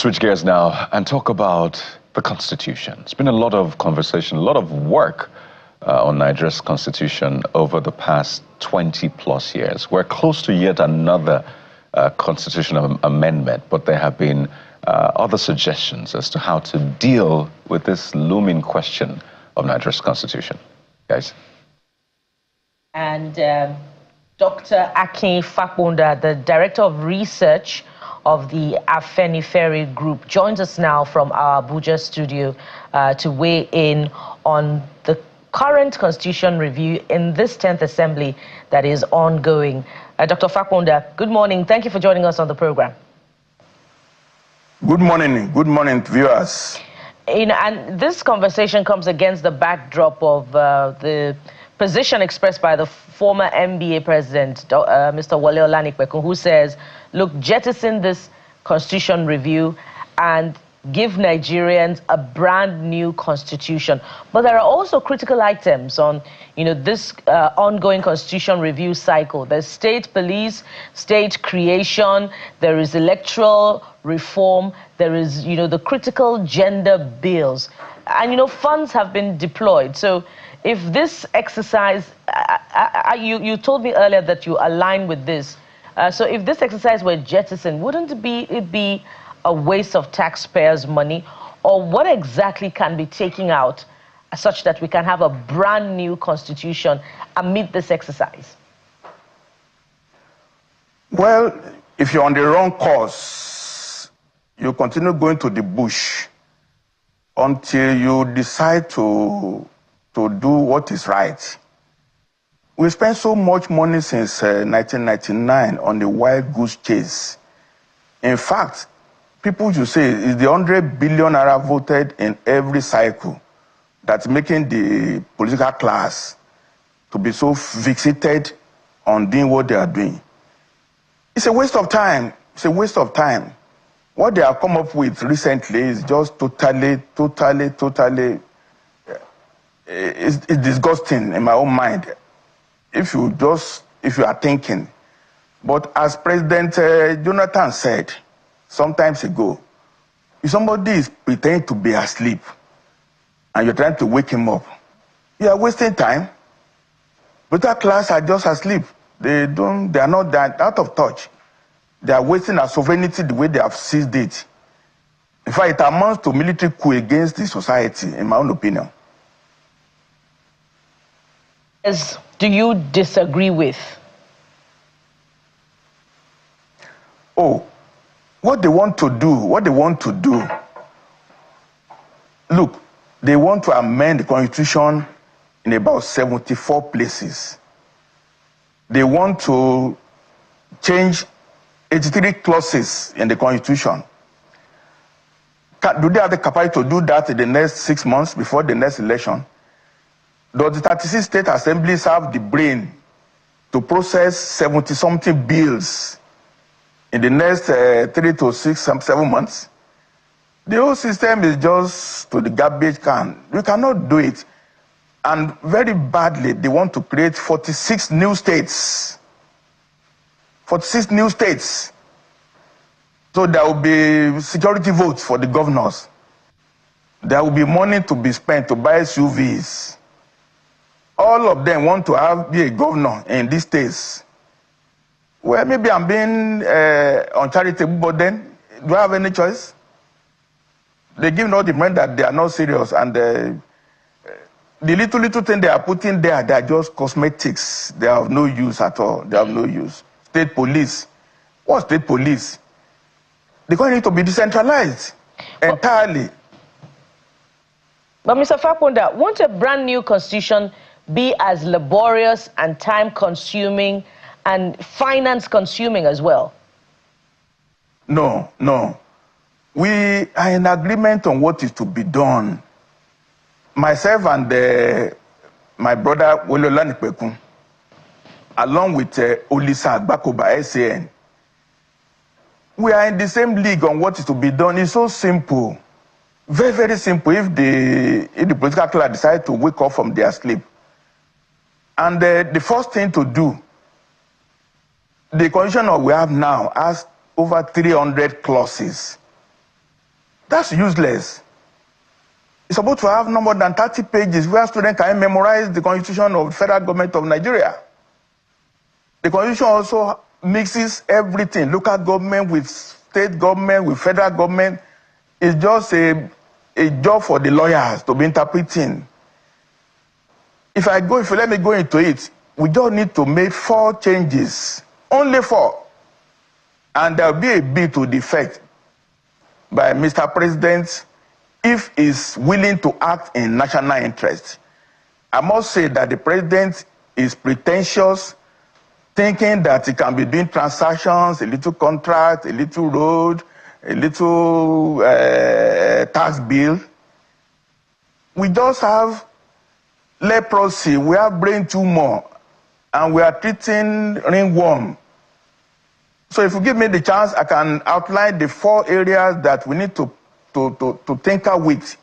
switch gears now and talk about the Constitution. It's been a lot of conversation, a lot of work on Nigeria's Constitution over the past 20 plus years. We're close to yet another constitutional amendment, but there have been other suggestions as to how to deal with this looming question of Nigeria's Constitution. Guys? And Dr. Akin Fapohunda, the Director of Research of the Afenifere Group, joins us now from our Abuja studio to weigh in on the current Constitution review in this 10th Assembly that is ongoing. Dr. Fapohunda, good morning. Thank you for joining us on the program. Good morning, viewers. And this conversation comes against the backdrop of the position expressed by the former NBA president, Mr. Wale Olanipekun, who says, look, jettison this Constitution review and give Nigerians a brand new constitution. But there are also critical items on, this ongoing constitution review cycle. There's state police, state creation, there is electoral reform, there is, the critical gender bills. And, funds have been deployed. So if this exercise, you told me earlier that you align with this. So if this exercise were jettisoned, wouldn't it be a waste of taxpayers' money? Or what exactly can be taken out such that we can have a brand new constitution amid this exercise? Well, if you're on the wrong course, you continue going to the bush until you decide to do what is right. We spent so much money since 1999 on the wild goose chase. In fact, people should say it's the 100 billion naira voted in every cycle that's making the political class to be so fixated on doing what they are doing. It's a waste of time. It's a waste of time. What they have come up with recently is just totally it's disgusting in my own mind. If you are thinking. But as President Jonathan said some time ago, if somebody is pretending to be asleep and you're trying to wake him up, you are wasting time. But that class are just asleep. They are not that out of touch. They are wasting our sovereignty the way they have seized it. In fact, it amounts to military coup against the society, in my own opinion. Do you disagree with? Oh, what they want to do, look, they want to amend the Constitution in about 74 places. They want to change 83 clauses in the Constitution. Do they have the capacity to do that in the next 6 months before the next election? Does the 36 state assemblies have the brain to process 70-something bills in the next 3 to 6, 7 months? The whole system is just to the garbage can. We cannot do it. And very badly, they want to create 46 new states. 46 new states. So there will be security votes for the governors. There will be money to be spent to buy SUVs. All of them want to be a governor in these states. Well, maybe I'm being uncharitable, but then do I have any choice? They give all the men that they are not serious, and the little thing they are putting there, they are just cosmetics. They have no use at all. They have no use. State police. What state police? They're going to need to be decentralized entirely. But Mr. Fapohunda, won't a brand new constitution be as laborious and time-consuming and finance-consuming as well? No. We are in agreement on what is to be done. Myself and my brother Wale Olanipekun, along with Olisa Agbakoba, SAN, we are in the same league on what is to be done. It's so simple. Very, very simple. If the political class decide to wake up from their sleep. And the first thing to do, the constitution we have now has over 300 clauses. That's useless. It's supposed to have no more than 30 pages where students can memorize the constitution of the federal government of Nigeria. The constitution also mixes everything, local government with state government, with federal government. It's just a job for the lawyers to be interpreting. If you let me go into it, we just need to make 4 changes, only 4. And there will be a bill to the effect by Mr. President if he's willing to act in national interest. I must say that the president is pretentious, thinking that he can be doing transactions, a little contract, a little road, a little tax bill. We just have leprosy, we have brain tumor, and we are treating ringworm. So if you give me the chance, I can outline the 4 areas that we need to tinker with,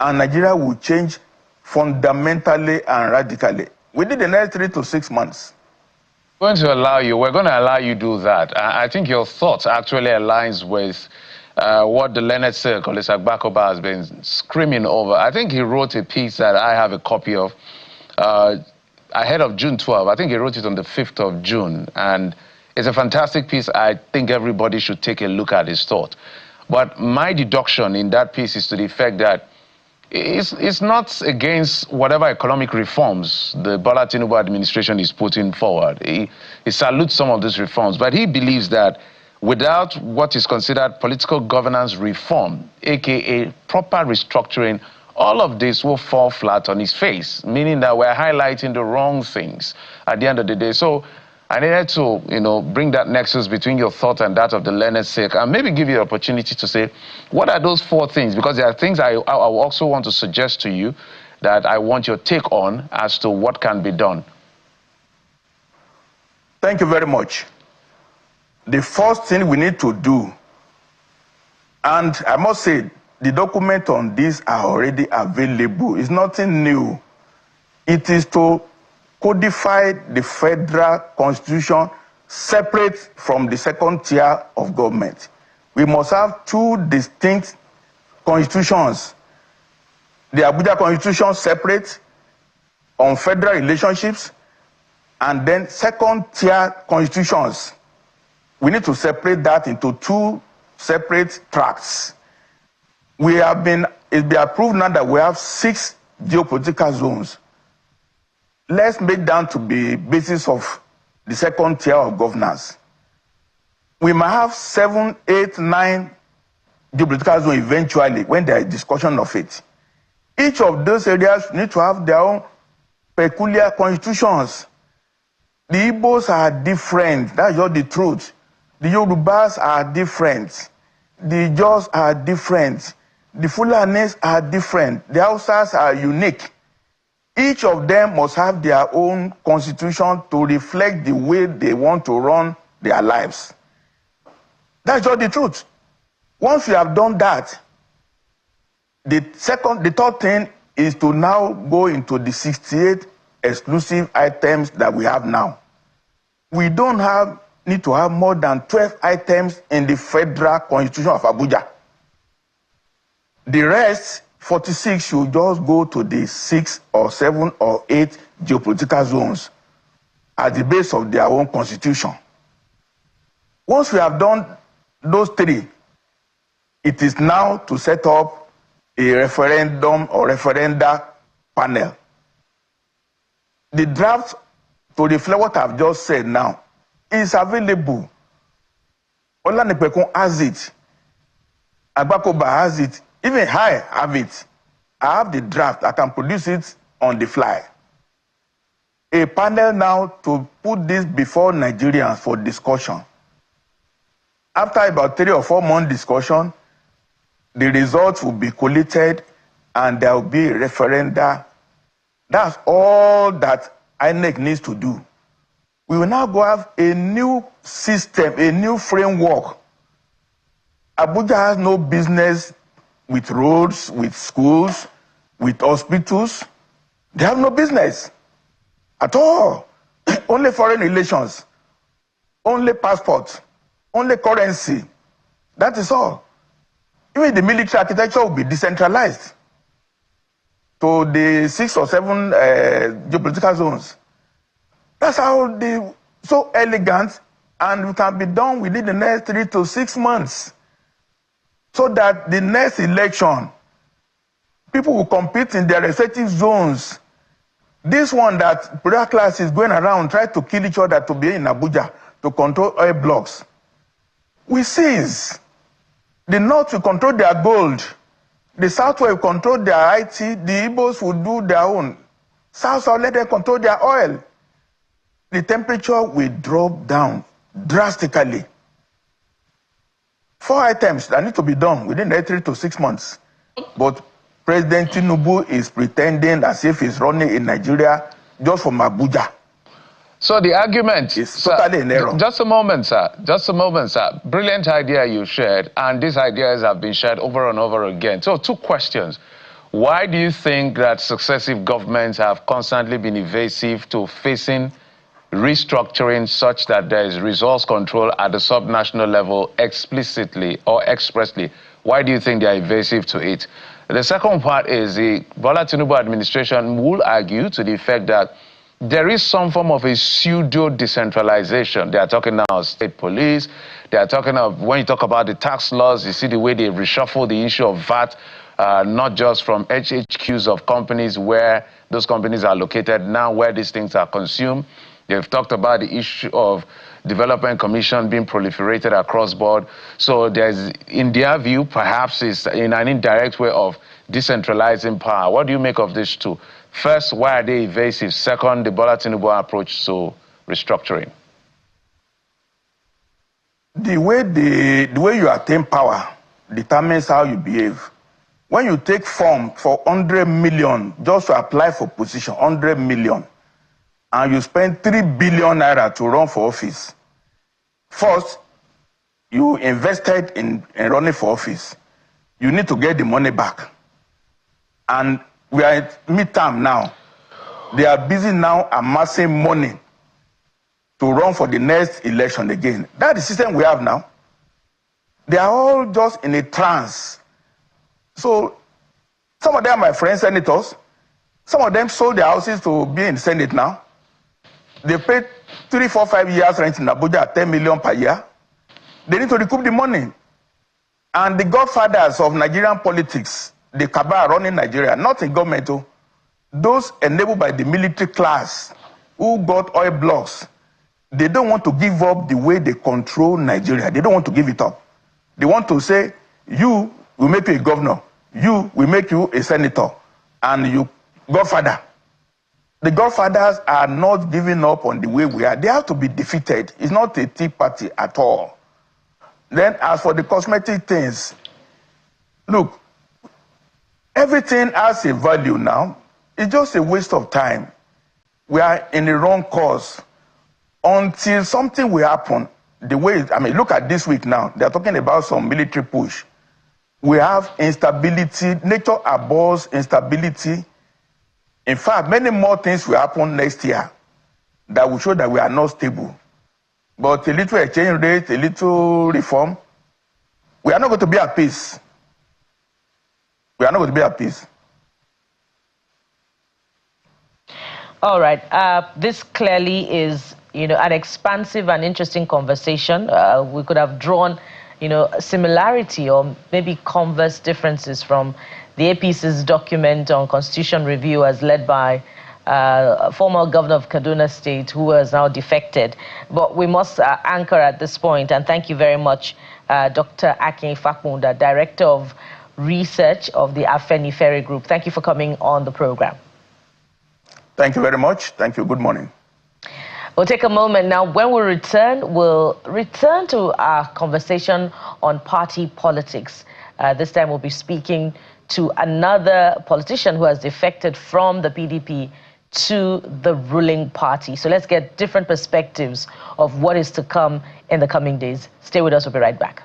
and Nigeria will change fundamentally and radically within the next 3 to 6 months. We're going to allow you do that. I think your thoughts actually aligns with what the Leonard Circle, Agbakoba, has been screaming over. I think he wrote a piece that I have a copy of ahead of June 12. I think he wrote it on the 5th of June. And it's a fantastic piece. I think everybody should take a look at his thought. But my deduction in that piece is to the effect that it's not against whatever economic reforms the Bola Tinubu administration is putting forward. He salutes some of these reforms, but he believes that without what is considered political governance reform, aka proper restructuring, all of this will fall flat on his face, meaning that we're highlighting the wrong things at the end of the day. So I needed to, bring that nexus between your thought and that of the learned sake, and maybe give you the opportunity to say, what are those 4 things? Because there are things I also want to suggest to you that I want your take on as to what can be done. Thank you very much. The first thing we need to do, and I must say, the documents on this are already available. It's nothing new. It is to codify the federal constitution separate from the second tier of government. We must have 2 distinct constitutions. The Abuja constitution separate on federal relationships, and then second tier constitutions. We need to separate that into 2 separate tracts. It's been approved now that we have 6 geopolitical zones. Let's make that to be basis of the second tier of governance. We might have 7, 8, 9 geopolitical zones eventually when there is discussion of it. Each of those areas need to have their own peculiar constitutions. The Igbos are different, that's just the truth. The Yorubas are different. The Jaws are different. The Fulanis are different. The Hausas are unique. Each of them must have their own constitution to reflect the way they want to run their lives. That's just the truth. Once you have done that, the third thing is to now go into the 68 exclusive items that we have now. We don't need to have more than 12 items in the federal constitution of Abuja. The rest, 46, should just go to the 6 or 7 or 8 geopolitical zones at the base of their own constitution. Once we have done those 3, it is now to set up a referendum or referenda panel. The draft, to reflect what I've just said now, is available. Olanipekun has it. Agbakoba has it. Even I have it. I have the draft. I can produce it on the fly. A panel now to put this before Nigerians for discussion. After about 3 or 4 months discussion, the results will be collated and there will be a referenda. That's all that INEC needs to do. We will now go have a new system, a new framework. Abuja has no business with roads, with schools, with hospitals. They have no business at all. Only foreign relations, only passports, only currency. That is all. Even the military architecture will be decentralized to the 6 or 7 geopolitical zones. That's how they so elegant, and it can be done within the next 3 to 6 months, so that the next election, people will compete in their respective zones. This one that political class is going around trying to kill each other to be in Abuja to control oil blocks. We seize. The North will control their gold. The South will control their IT. The Igbos will do their own. South will let them control their oil. The temperature will drop down drastically. 4 items that need to be done within the 3 to 6 months. But President Tinubu is pretending as if he's running in Nigeria just from Abuja. So the argument is totally an error. Just a moment, sir. Just a moment, sir. Brilliant idea you shared, and these ideas have been shared over and over again. So 2 questions. Why do you think that successive governments have constantly been evasive to facing restructuring such that there is resource control at the subnational level explicitly or expressly? Why do you think they are evasive to it? The second part is the Bola Tinubu administration will argue to the effect that there is some form of a pseudo-decentralization. They are talking now of state police. They are talking of, when you talk about the tax laws, you see the way they reshuffle the issue of VAT, not just from HHQs of companies where those companies are located, now where these things are consumed. They've talked about the issue of development commission being proliferated across board. So there's, in their view, perhaps it's in an indirect way of decentralizing power. What do you make of these two? First, why are they evasive? Second, the Bola Tinubu approach to restructuring. The way you attain power determines how you behave. When you take form for 100 million just to apply for position, 100 million, and you spend 3 billion naira to run for office, first, you invested in running for office. You need to get the money back. And we are at midterm now. They are busy now amassing money to run for the next election again. That's the system we have now. They are all just in a trance. So some of them are my friends, senators. Some of them sold their houses to be in the Senate now. They paid 3, 4, 5 years rent in Abuja at 10 million per year. They need to recoup the money. And the godfathers of Nigerian politics, the cabal running Nigeria, not in government, those enabled by the military class who got oil blocks, they don't want to give up the way they control Nigeria. They don't want to give it up. They want to say, you will make you a governor, you will make you a senator, and you godfather. The godfathers are not giving up on the way we are. They have to be defeated. It's not a tea party at all. Then as for the cosmetic things, look, everything has a value now. It's just a waste of time. We are in the wrong course. Until something will happen, the way, I mean, look at this week now. They're talking about some military push. We have instability. Nature abhors instability. In fact, many more things will happen next year that will show that we are not stable. But a little exchange rate, a little reform, we are not going to be at peace. We are not going to be at peace. All right. This clearly is, an expansive and interesting conversation. We could have drawn, similarity or maybe converse differences from the APC's document on constitution review as led by former governor of Kaduna State, who has now defected. But we must anchor at this point, and thank you very much, Dr. Akin Fapohunda, Director of Research of the Afenifere Group. Thank you for coming on the program. Thank you very much. Thank you. Good morning. We'll take a moment now. When we return, we'll return to our conversation on party politics. This time we'll be speaking to another politician who has defected from the PDP to the ruling party. So let's get different perspectives of what is to come in the coming days. Stay with us. We'll be right back.